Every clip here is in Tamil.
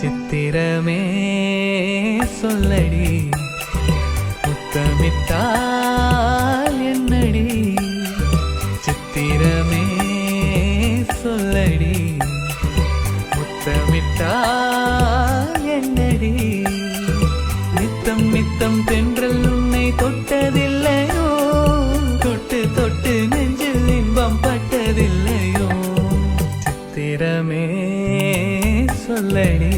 சித்திரமே சொல்லடி முத்தமிட்டால் என்னடி சித்திரமே சொல்லடி முத்தமிட்டால் என்னடி நித்தம் நித்தம் தென்றல் உன்னை தொட்டதில்லையோ தொட்டு தொட்டு நெஞ்சில் இன்பம் பட்டதில்லையோ சித்திரமே சொல்லடி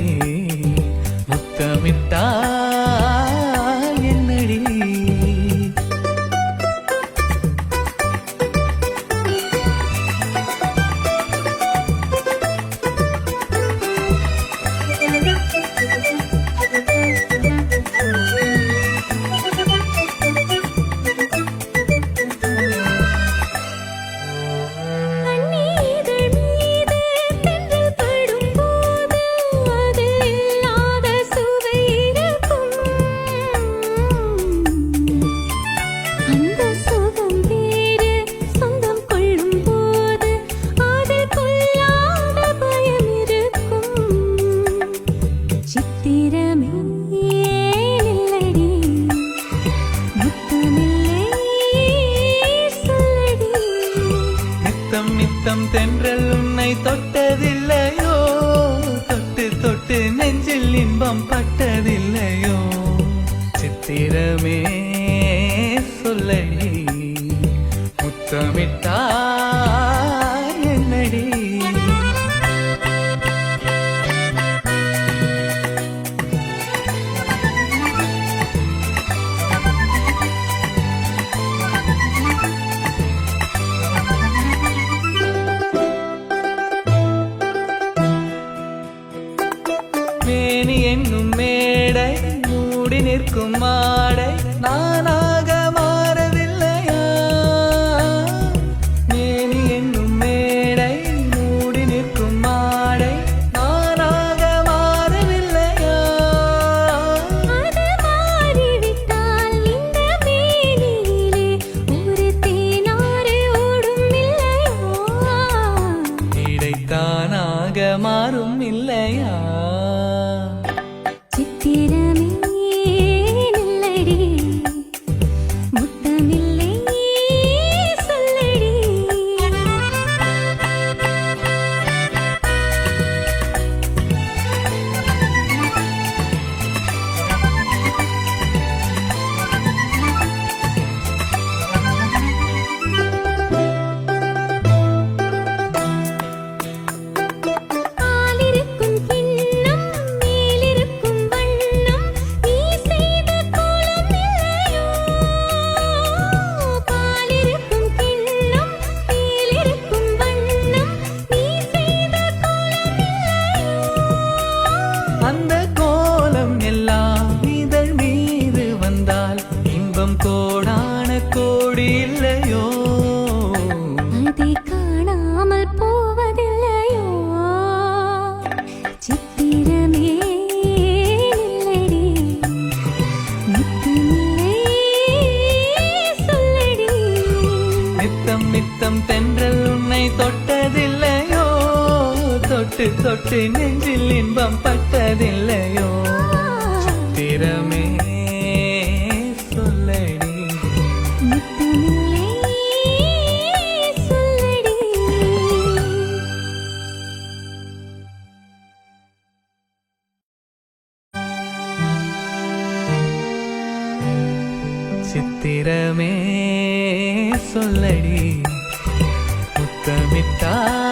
முத்தமிட்டால் என்னடி நித்தம் தென்றல் உன்னை தொட்டதில்லையோ தொட்டு தொட்டு நெஞ்சில் இன்பம் பட்டதில்லையோ சித்திரமே சொல்லடி முத்தமிட்டால் என்னடி மேனி என்னும் மேடை மூடி நிற்கும் மாடை நானாக மாறவில்லையா மேனி என்னும் மேடை மூடி நிற்கும் மாடை நானாக மாறவில்லையா அது மாறிவிட்டால் இந்த மேனியிலே ஒரு தேனாறு ஓடும் இல்லையோ இடைத்தானாக மாறும் இல்லையா சித்திரமே நில்லடி முத்தமில்லை சொல்லடி பாலிருக்கும் கிண்ணம் மேலிருக்கும் வண்ணம் நீ செய்த கோலம் இல்லையோ பாலிருக்கும் கிண்ணம் மேலிருக்கும் வண்ணம் நீ செய்த கோலம் இல்லையோ அந்த கோலம் எல்லாம் இதழ் மீது வந்தால் இன்பம் கோடான கோடி இல்லையோ அதை காணாமல் போவதில்லையோ சித்திரமே நில்லடி முத்தமில்லை சொல்லடி நித்தம் நித்தம் தென்றல் உன்னை தொட்டதில்லையோ தொட்டு தொட்டு நெஞ்சில் இன்பம் பட்டதில்லையோ சித்திரமே சொல்லடி முத்தமில்லை சொல்லடி சித்திரமே சொல்லடி முத்தமிட்டால்